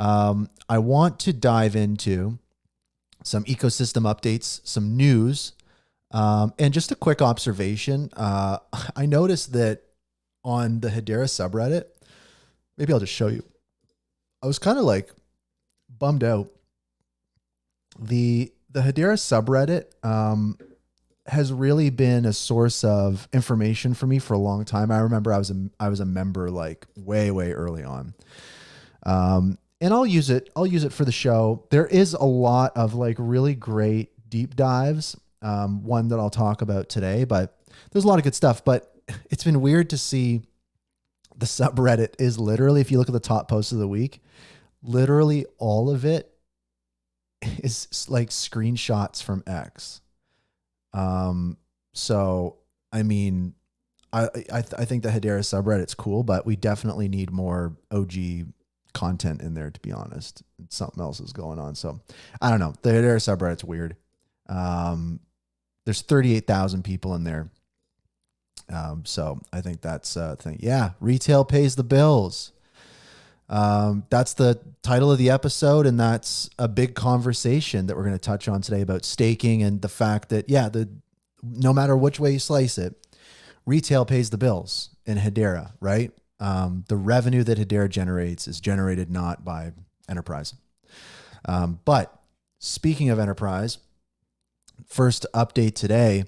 I want to dive into some ecosystem updates, some news, and just a quick observation. I noticed that on the Hedera subreddit, maybe I'll just show you. I was kind of like bummed out. The Hedera subreddit has really been a source of information for me for a long time. I remember I was a member like way early on. And I'll use it for the show. There is a lot of like really great deep dives. One that I'll talk about today, but there's a lot of good stuff. But it's been weird to see the subreddit is literally, if you look at the top posts of the week, literally all of it is like screenshots from X. So, I mean, I think the Hedera subreddit's cool, but we definitely need more OG content in there, to be honest. Something else is going on. So I don't know. The Hedera subreddit's weird. There's 38,000 people in there. So I think that's a thing. Yeah. Retail pays the bills. That's the title of the episode. And that's a big conversation that we're going to touch on today about staking and the fact that, no matter which way you slice it, retail pays the bills in Hedera, right? The revenue that Hedera generates is generated not by enterprise. But speaking of enterprise, first update today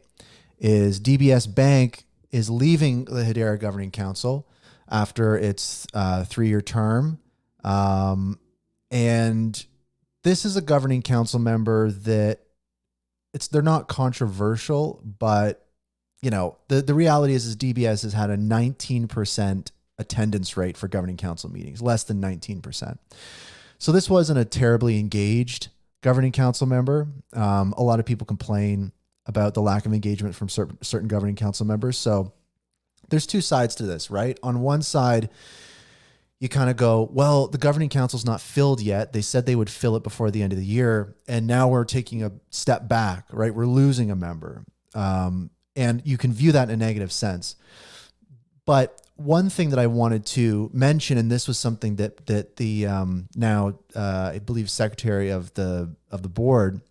is DBS Bank is leaving the Hedera Governing Council after its 3-year term. And this is a governing council member that they're not controversial, but the reality is DBS has had a 19% attendance rate for governing council meetings, less than 19%. So this wasn't a terribly engaged governing council member. A lot of people complain about the lack of engagement from certain governing council members. So there's two sides to this, right? On one side, you kind of go, well, the governing council's not filled yet. They said they would fill it before the end of the year. And now we're taking a step back, right? We're losing a member. And you can view that in a negative sense. But one thing that I wanted to mention, and this was something that the I believe secretary of the board,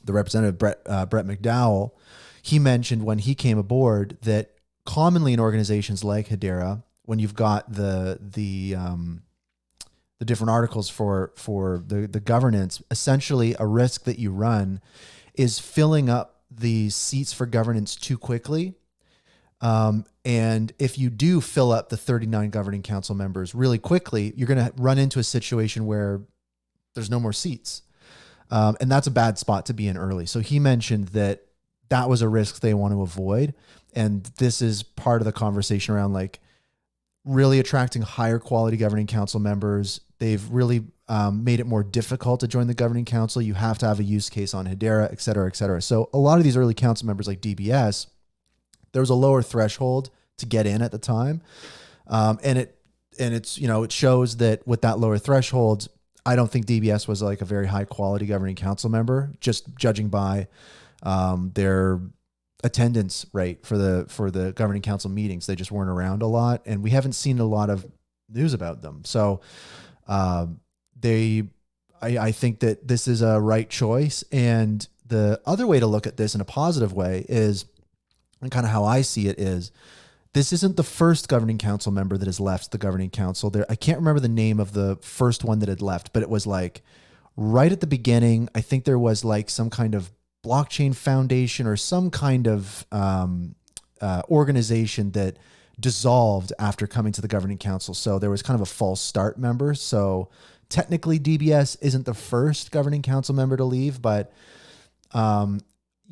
the representative Brett McDowell, he mentioned when he came aboard that commonly in organizations like Hedera, when you've got the different articles for the governance, essentially a risk that you run is filling up the seats for governance too quickly. And if you do fill up the 39 governing council members really quickly, you're going to run into a situation where there's no more seats. And that's a bad spot to be in early. So he mentioned that was a risk they want to avoid. And this is part of the conversation around like really attracting higher quality governing council members. They've really made it more difficult to join the governing council. You have to have a use case on Hedera, et cetera, et cetera. So a lot of these early council members like DBS, there was a lower threshold to get in at the time. And it shows that with that lower threshold, I don't think DBS was like a very high quality governing council member, just judging by their attendance rate for the governing council meetings. They just weren't around a lot, and we haven't seen a lot of news about them. So I think that this is a right choice. And the other way to look at this in a positive way is, and kind of how I see it is, this isn't the first governing council member that has left the governing council. I can't remember the name of the first one that had left, but it was like right at the beginning. I think there was like some kind of blockchain foundation or some kind of organization that dissolved after coming to the governing council. So there was kind of a false start member. So technically DBS isn't the first governing council member to leave, but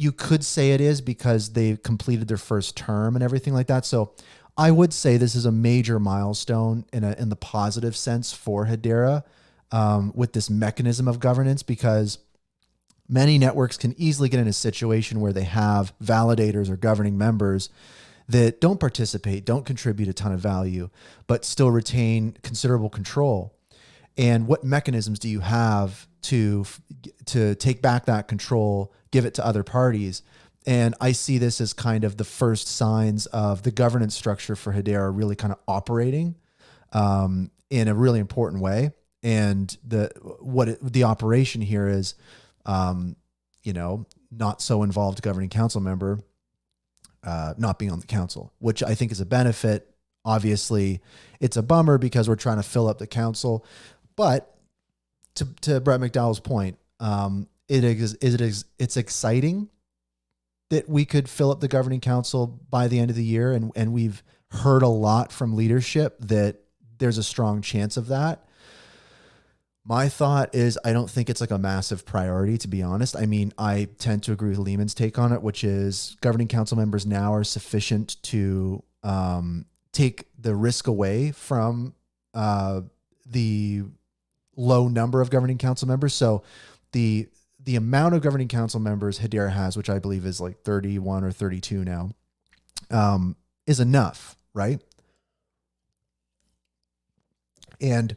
you could say it is because they completed their first term and everything like that. So I would say this is a major milestone in the positive sense for Hedera with this mechanism of governance, because many networks can easily get in a situation where they have validators or governing members that don't participate, don't contribute a ton of value, but still retain considerable control. And what mechanisms do you have to take back that control, give it to other parties? And I see this as kind of the first signs of the governance structure for Hedera really kind of operating in a really important way. And the operation here is, not so involved governing council member not being on the council, which I think is a benefit. Obviously, it's a bummer because we're trying to fill up the council. But to Brett McDowell's point, it's exciting that we could fill up the governing council by the end of the year. And we've heard a lot from leadership that there's a strong chance of that. My thought is I don't think it's like a massive priority, to be honest. I mean, I tend to agree with Lehman's take on it, which is governing council members now are sufficient to take the risk away from the low number of governing council members. So the amount of governing council members Hedera has, which I believe is like 31 or 32 now, is enough, right? And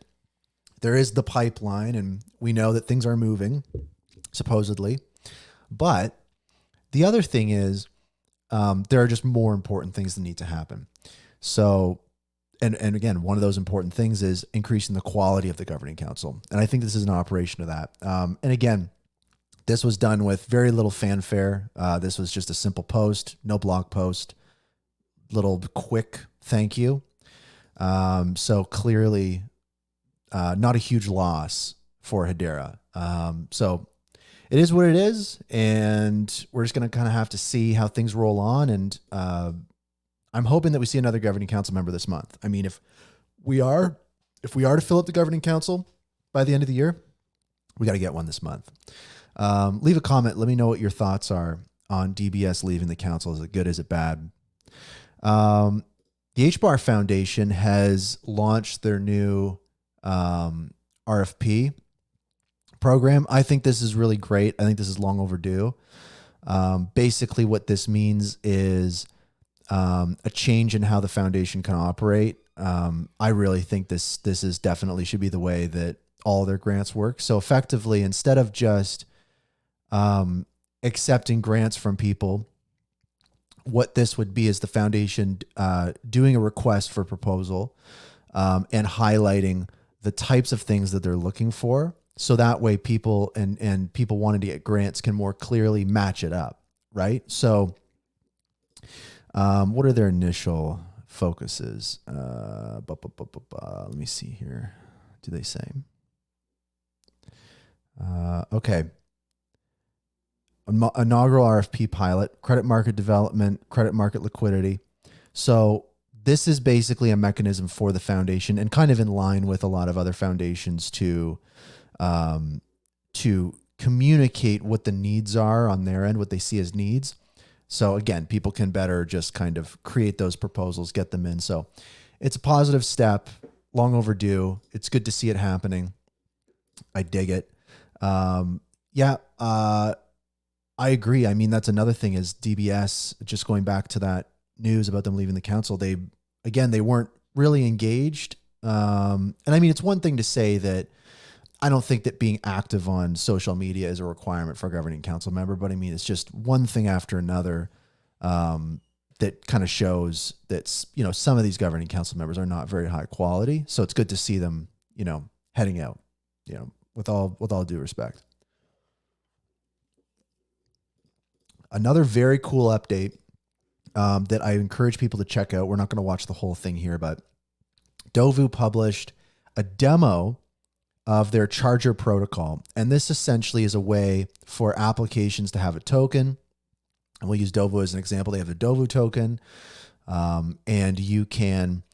there is the pipeline, and we know that things are moving, supposedly. But the other thing is, there are just more important things that need to happen. So, and again, one of those important things is increasing the quality of the governing council. And I think this is an operation of that. And again, this was done with very little fanfare. This was just a simple post, no blog post, little quick thank you. So clearly, not a huge loss for Hedera. So it is what it is, and we're just going to kind of have to see how things roll on. And I'm hoping that we see another governing council member this month. I mean, if we are to fill up the governing council by the end of the year, we got to get one this month. Leave a comment. Let me know what your thoughts are on DBS leaving the council. Is it good? Is it bad? The HBAR Foundation has launched their new RFP program. I think this is really great. I think this is long overdue. Basically what this means is a change in how the foundation can operate. I really think this is definitely should be the way that all their grants work. So effectively, instead of just accepting grants from people, what this would be is the foundation doing a request for proposal and highlighting the types of things that they're looking for. So that way people and people wanting to get grants can more clearly match it up, right? So what are their initial focuses? Let me see here. Do they say? Okay. Inaugural RFP pilot, credit market development, credit market liquidity. So this is basically a mechanism for the foundation and kind of in line with a lot of other foundations to communicate what the needs are on their end, what they see as needs. So again, people can better just kind of create those proposals, get them in. So it's a positive step, long overdue. It's good to see it happening. I dig it. I agree. I mean, that's another thing is DBS, just going back to that news about them leaving the council, they weren't really engaged. And I mean, it's one thing to say that I don't think that being active on social media is a requirement for a governing council member, but I mean, it's just one thing after another that kind of shows that, some of these governing council members are not very high quality. So it's good to see them, heading out, with all due respect. Another very cool update that I encourage people to check out. We're not going to watch the whole thing here, but DOVU published a demo of their charger protocol. And this essentially is a way for applications to have a token. And we'll use DOVU as an example. They have a DOVU token, and you can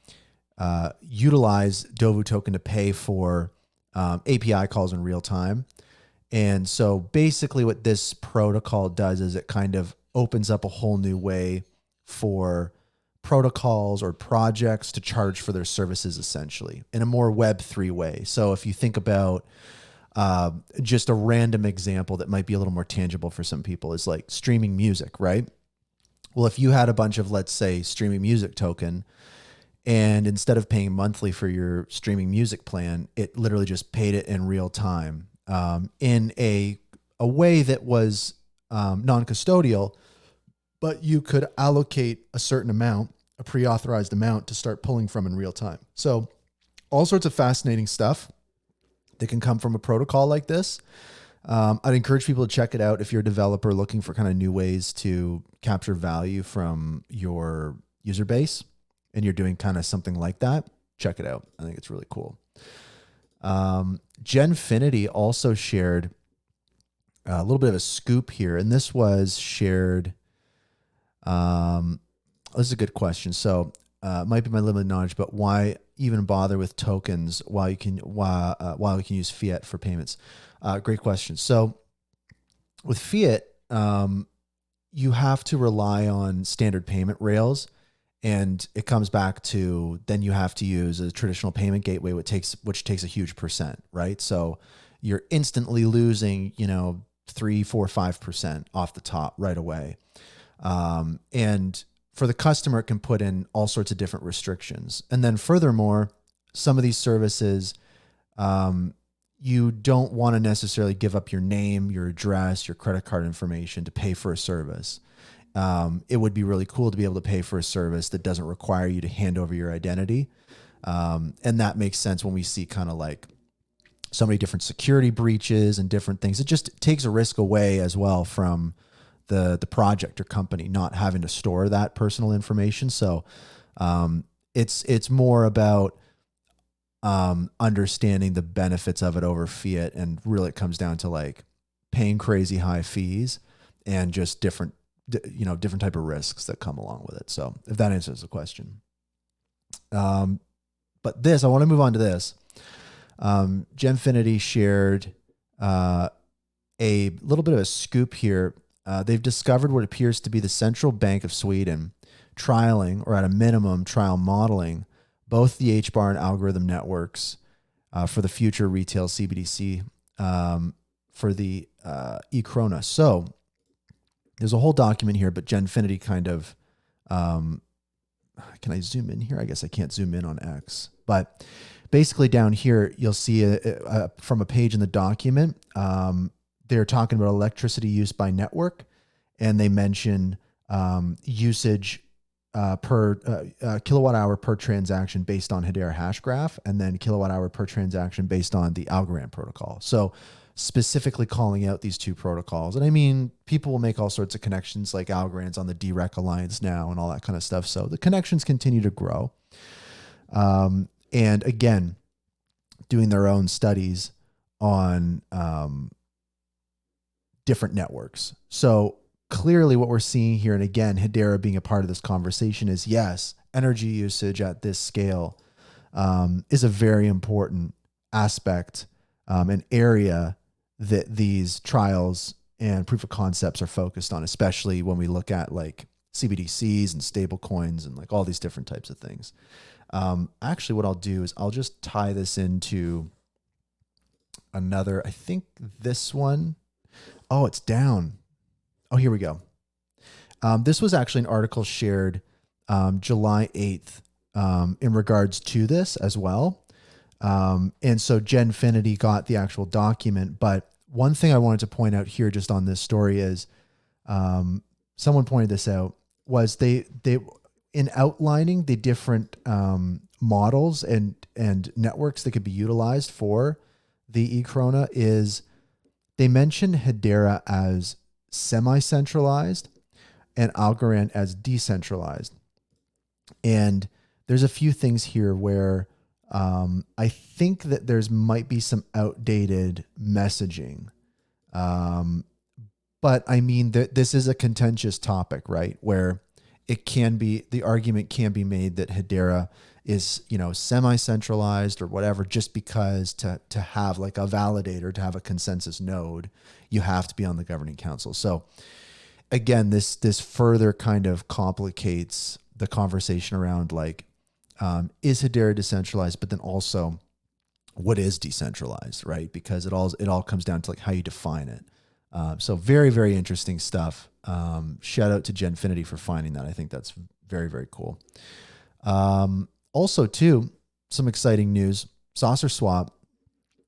utilize DOVU token to pay for API calls in real time. And so basically what this protocol does is it kind of opens up a whole new way for protocols or projects to charge for their services, essentially in a more Web3 way. So if you think about just a random example that might be a little more tangible for some people is like streaming music, right? Well, if you had a bunch of, let's say, streaming music token, and instead of paying monthly for your streaming music plan, it literally just paid it in real time. In a way that was non-custodial, but you could allocate a certain amount, a pre-authorized amount to start pulling from in real time. So all sorts of fascinating stuff. that can come from a protocol like this. I'd encourage people to check it out if you're a developer looking for kind of new ways to capture value from your user base and you're doing kind of something like that. Check it out. I think it's really cool. Genfinity also shared a little bit of a scoop here, and this was shared. This is a good question. So it might be my limited knowledge, but why even bother with tokens while you can use fiat for payments? Great question. So with fiat, you have to rely on standard payment rails, and it comes back to then you have to use a traditional payment gateway, which takes a huge percent, right? So you're instantly losing, 3, 4, 5% off the top right away. And for the customer, it can put in all sorts of different restrictions. And then furthermore, some of these services, you don't want to necessarily give up your name, your address, your credit card information to pay for a service. It would be really cool to be able to pay for a service that doesn't require you to hand over your identity. And that makes sense when we see kind of like so many different security breaches and different things. It just takes a risk away as well from the project or company not having to store that personal information. So it's more about understanding the benefits of it over fiat, and really it comes down to like paying crazy high fees and just different type of risks that come along with it. So if that answers the question. But I want to move on to this. Genfinity shared a little bit of a scoop here. They've discovered what appears to be the central bank of Sweden trialing, or at a minimum trial modeling, both the HBAR and algorithm networks for the future retail CBDC for the e-krona. So there's a whole document here, but Genfinity kind of, can I zoom in here? I guess I can't zoom in on X, but basically down here, you'll see from a page in the document, they're talking about electricity use by network, and they mention usage per kilowatt hour per transaction based on Hedera Hashgraph, and then kilowatt hour per transaction based on the Algorand protocol. So specifically calling out these two protocols. And I mean, people will make all sorts of connections, like Algorand's on the DREC Alliance now and all that kind of stuff. So the connections continue to grow. And again, doing their own studies on different networks. So clearly what we're seeing here, and again, Hedera being a part of this conversation, is yes, energy usage at this scale is a very important aspect, an area that these trials and proof of concepts are focused on, especially when we look at like CBDCs and stable coins and like all these different types of things. Actually, what I'll do is I'll just tie this into another, I think this one. Oh, it's down. Oh, here we go. This was actually an article shared July 8th in regards to this as well. And so Genfinity got the actual document. But one thing I wanted to point out here just on this story is someone pointed this out, was they in outlining the different models and networks that could be utilized for the e-krona, is they mentioned Hedera as semi-centralized and Algorand as decentralized. And there's a few things here where I think that there's might be some outdated messaging. But I mean, this is a contentious topic, right? Where it can be, the argument can be made that Hedera is, semi-centralized or whatever, just because to have like a validator, to have a consensus node, you have to be on the governing council. So again, this further kind of complicates the conversation around like, is Hedera decentralized, but then also what is decentralized, right? Because it all comes down to like how you define it. So very, very interesting stuff. Shout out to Genfinity for finding that. I think that's very, very cool. Also too, some exciting news. SaucerSwap,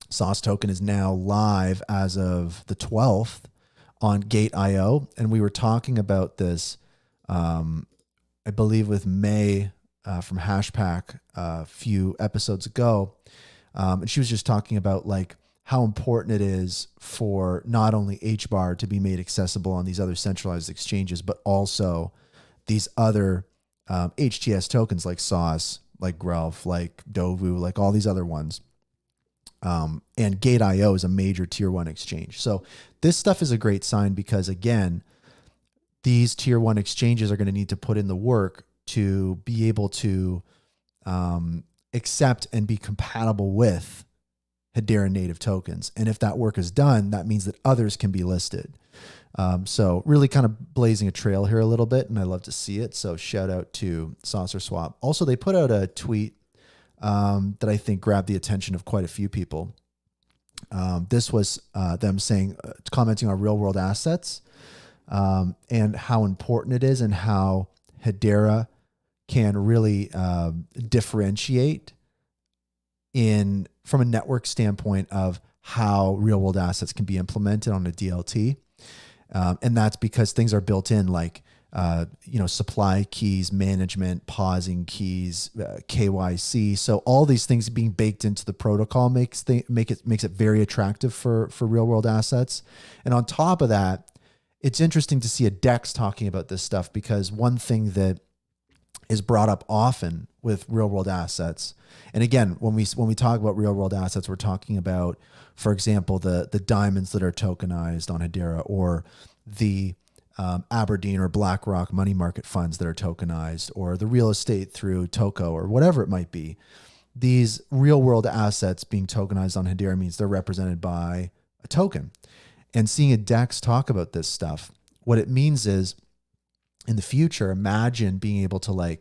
Sauce token is now live as of the 12th on Gate.io. And we were talking about this, I believe with May from Hashpack a few episodes ago. And she was just talking about like how important it is for not only HBAR to be made accessible on these other centralized exchanges, but also these other HTS tokens like Sauce, like Grelf, like DOVU, like all these other ones. And Gate.io is a major tier 1 exchange. So this stuff is a great sign because, again, these tier 1 exchanges are going to need to put in the work to be able to accept and be compatible with Hedera native tokens. And if that work is done, that means that others can be listed. So really kind of blazing a trail here a little bit, and I love to see it. So shout out to SaucerSwap. Also, they put out a tweet that I think grabbed the attention of quite a few people. This was them saying, commenting on real world assets and how important it is and how Hedera can really differentiate from a network standpoint of how real world assets can be implemented on a DLT. And that's because things are built in like, supply keys, management, pausing keys, KYC. So all these things being baked into the protocol makes it very attractive for real world assets. And on top of that, it's interesting to see a DEX talking about this stuff, because one thing that is brought up often with real world assets, and again, when we talk about real world assets, we're talking about, for example, the diamonds that are tokenized on Hedera, or the Aberdeen or BlackRock money market funds that are tokenized, or the real estate through Toko, or whatever it might be. These real world assets being tokenized on Hedera means they're represented by a token. And seeing a DEX talk about this stuff, what it means is, in the future, imagine being able to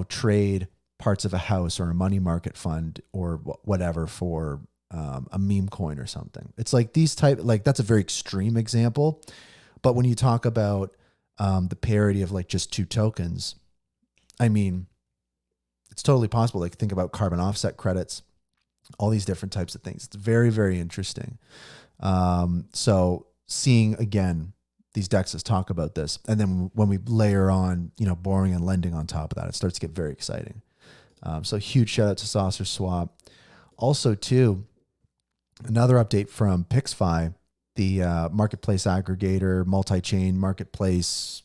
trade parts of a house or a money market fund or whatever for a meme coin or something. It's like that's a very extreme example. But when you talk about the parity of just 2 tokens, I mean, it's totally possible. Like, think about carbon offset credits, all these different types of things. It's very, very interesting. So seeing, again, these DEXs talk about this, and then when we layer on, borrowing and lending on top of that, it starts to get very exciting. So huge shout out to SaucerSwap. Also, too, another update from PixFi, the marketplace aggregator, multi-chain marketplace.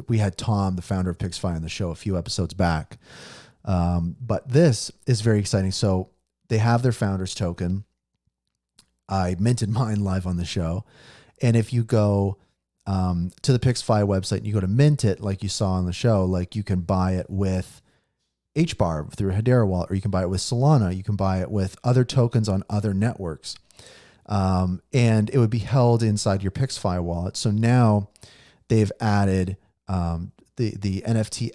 We had Tom, the founder of PixFi, on the show a few episodes back. But this is very exciting. So they have their founders token. I minted mine live on the show. And if you go to the PixFi website and you go to mint it, like you saw on the show, you can buy it with HBAR through a Hedera wallet, or you can buy it with Solana. You can buy it with other tokens on other networks. And it would be held inside your PixFi wallet. So now they've added the NFT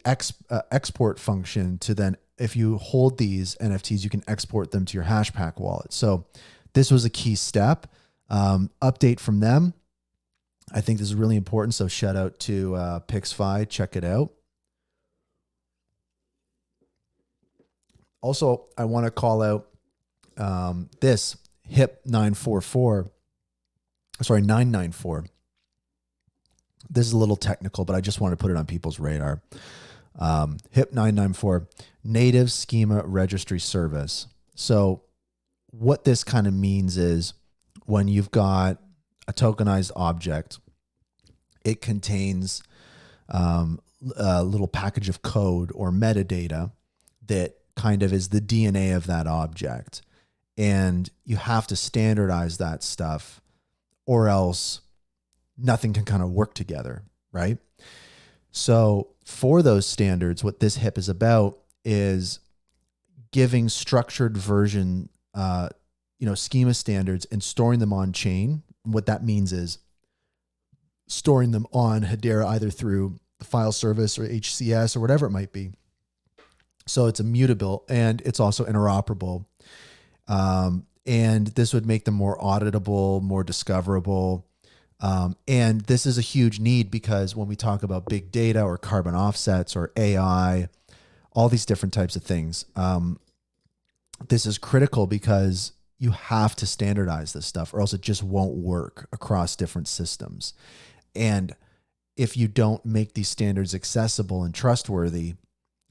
export function to then, if you hold these NFTs, you can export them to your Hashpack wallet. So this was a key step. Update from them. I think this is really important. So shout out to PixFi. Check it out. Also, I want to call out this HIP-994. This is a little technical, but I just want to put it on people's radar. HIP-994, Native Schema Registry Service. So what this kind of means is, when you've got a tokenized object, it contains a little package of code or metadata that kind of is the DNA of that object. And you have to standardize that stuff, or else nothing can kind of work together, right? So for those standards, what this HIP is about is giving structured version schema standards and storing them on chain. What that means is storing them on Hedera, either through the file service or HCS or whatever it might be. So it's immutable, and it's also interoperable. And this would make them more auditable, more discoverable. And this is a huge need, because when we talk about big data or carbon offsets or AI, all these different types of things, this is critical, because you have to standardize this stuff, or else it just won't work across different systems. And if you don't make these standards accessible and trustworthy,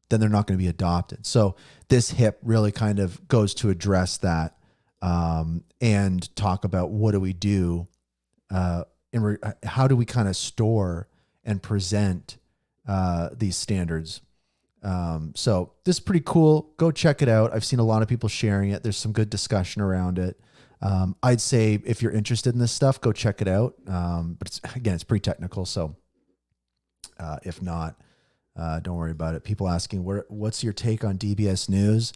then they're not going to be adopted. So this HIP really kind of goes to address that and talk about what do we do, how do we kind of store and present these standards. So this is pretty cool. Go check it out. I've seen a lot of people sharing it. There's some good discussion around it. I'd say if you're interested in this stuff, go check it out. But it's pretty technical. So if not, don't worry about it. People asking, what's your take on DBS news?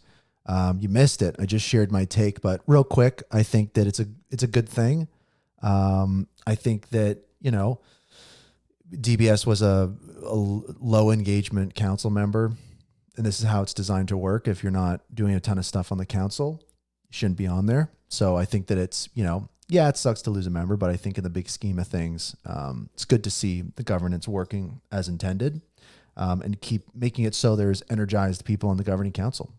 You missed it. I just shared my take, but real quick, I think that it's a good thing. I think that, DBS was a low engagement council member, and this is how it's designed to work. If you're not doing a ton of stuff on the council, you shouldn't be on there. So I think that it's, it sucks to lose a member, but I think in the big scheme of things, it's good to see the governance working as intended, and keep making it so there's energized people on the governing council.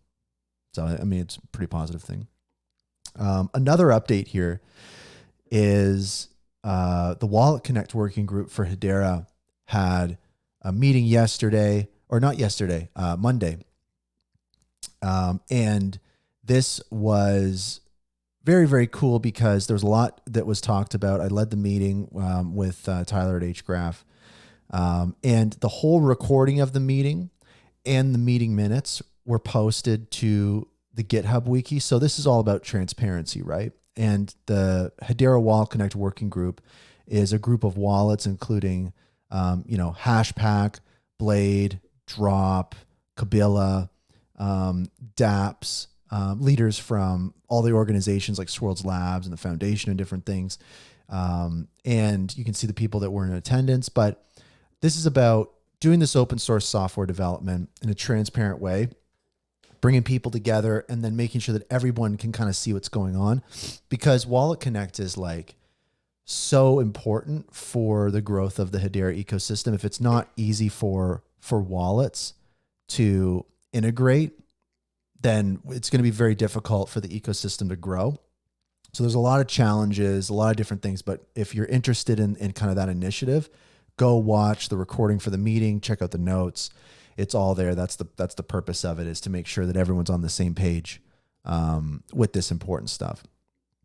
So, it's a pretty positive thing. Another update here is the WalletConnect working group for Hedera had a meeting Monday. And this was very, very cool because there was a lot that was talked about. I led the meeting with Tyler at HGraph. And the whole recording of the meeting and the meeting minutes were posted to the GitHub wiki. So this is all about transparency, right? And the Hedera WalletConnect working group is a group of wallets, including, Hashpack, Blade, Drop, Kabila, dApps, leaders from all the organizations like Swirlds Labs and the Foundation and different things. And you can see the people that were in attendance, but this is about doing this open source software development in a transparent way, bringing people together, and then making sure that everyone can kind of see what's going on, because WalletConnect is like so important for the growth of the Hedera ecosystem. If it's not easy for wallets to integrate, then it's going to be very difficult for the ecosystem to grow. So there's a lot of challenges, a lot of different things, but if you're interested in kind of that initiative, go watch the recording for the meeting, check out the notes. It's all there. That's the purpose of it, is to make sure that everyone's on the same page with this important stuff.